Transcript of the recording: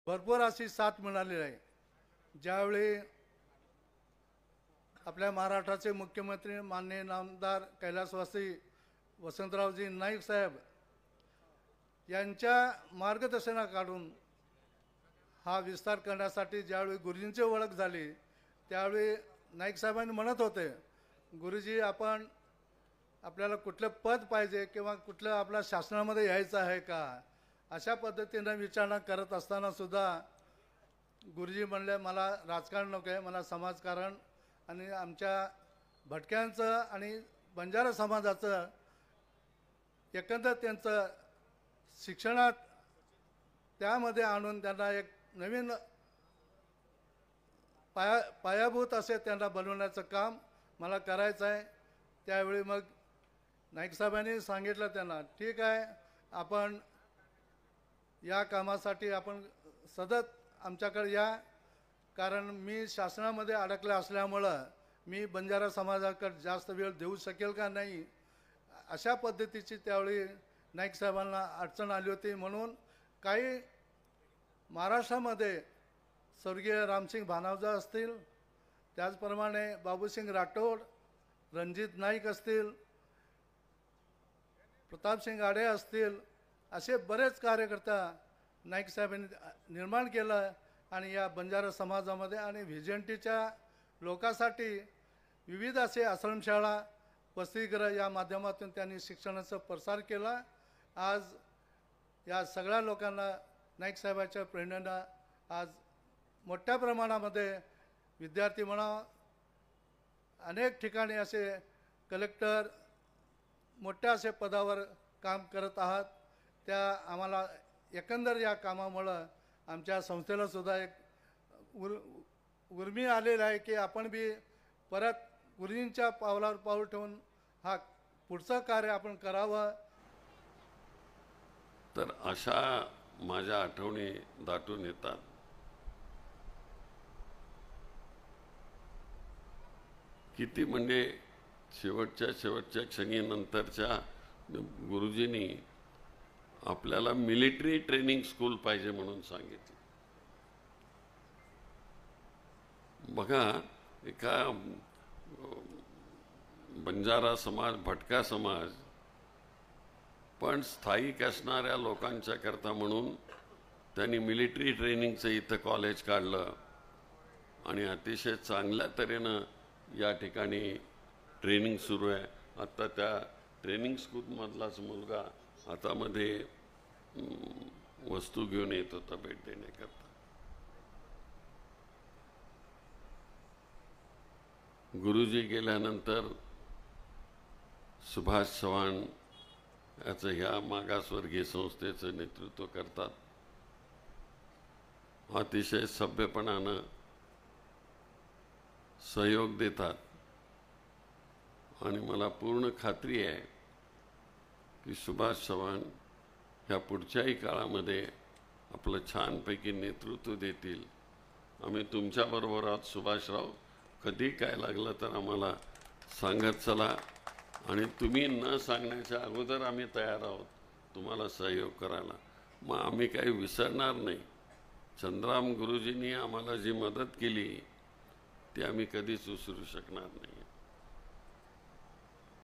भरपूर अशी साथ मिळालेली आहे। ज्यावेळी आपल्या महाराष्ट्राचे मुख्यमंत्री माननीय नामदार कैलासवासी वसंतरावजी नाईक साहेब यांच्या मार्गदर्शनाखालून हा विस्तार करण्यासाठी ज्यावेळी गुरुजींची ओळख झाली त्यावेळी नाईक साहेबांनी म्हणत होते, गुरुजी आपण आपल्याला कुठलं पद पाहिजे किंवा कुठलं आपल्या शासनामध्ये यायचं आहे का, अशा पद्धतीने विचारणा करत असताना सुद्धा गुरुजी म्हणले मला राजकारण नको आहे, मला समाजकारण आणि आमच्या भटक्यांचं आणि बंजारा समाजाचं एकंदर त्यांचं शिक्षणात त्यामध्ये आणून त्यांना एक नवीन पायाभूत असे त्यांना बनवण्याचं काम मला करायचं आहे। त्यावेळी मग नाईक साहेबांनी सांगितलं त्यांना, ठीक आहे आपण या कामासाठी आपण सतत आमच्याकडे या, कारण मी शासनामध्ये अडकले असल्यामुळं मी बंजारा समाजाकडे जास्त वेळ देऊ शकेल का नाही, अशा पद्धतीची त्यावेळी नाईक साहेबांना अडचण आली होती। म्हणून काही महाराष्ट्रामध्ये स्वर्गीय रामसिंग भानावजा असतील, त्याचप्रमाणे बाबूसिंग राठोड, रणजित नाईक असतील, प्रतापसिंग आडे असतील, असे बरेच कार्यकर्ता नाईक साहेबांनी निर्माण केलं आणि या बंजारा समाजामध्ये आणि व्हिजंटीच्या लोकांसाठी विविध असे आश्रमशाळा वसतिगृह या माध्यमातून त्यांनी शिक्षणाचा प्रसार केला। आज या सगळ्या लोकांना नाईक साहेबांच्या प्रेरणेनं आज मोठ्या प्रमाणामध्ये विद्यार्थी म्हणा अनेक ठिकाणी असे कलेक्टर मोठ्या असे पदावर काम करत आहात। त्या आम्हाला एकंदर या कामामुळं आमच्या संस्थेला सुद्धा एक उर्मी आलेली आहे की आपण बी परत गुरुजींच्या पावलावर पाऊल ठेवून हा पुढचं कार्य आपण करावं। तर अशा माझ्या आठवणी दाटून येतात। किती म्हणजे शेवटच्या क्षणी नंतरच्या गुरुजींनी आपल्याला मिलिटरी ट्रेनिंग स्कूल पाहिजे म्हणून सांगितलं। बघा, एका बंजारा समाज, भटका समाज पण स्थायिक असणाऱ्या लोकांच्या करता म्हणून त्यांनी मिलिटरी ट्रेनिंगचं इथं कॉलेज काढलं आणि अतिशय चांगल्या तऱ्हेनं या ठिकाणी ट्रेनिंग सुरू आहे। आता त्या ट्रेनिंग स्कूलमधलाच मुलगा हातामध्ये वस्तू घेऊन येत होता भेट देण्याकरता। गुरुजी गेल्यानंतर सुभाष चव्हाण याचं ह्या मागासवर्गीय संस्थेचं नेतृत्व करतात। अतिशय सभ्यपणानं सहयोग देतात आणि मला पूर्ण खात्री आहे की सुभाष चव्हाण ह्या पुढच्याही काळामध्ये आपलं छानपैकी नेतृत्व देतील। आम्ही तुमच्याबरोबर आहोत सुभाषराव, कधी काय लागलं तर आम्हाला सांगत चला आणि तुम्ही न सांगण्याच्या अगोदर आम्ही तयार आहोत तुम्हाला सहयोग करायला। मग आम्ही काही विसरणार नाही। चंद्राम गुरुजींनी आम्हाला जी मदत केली ती आम्ही कधीच विसरू शकणार नाही।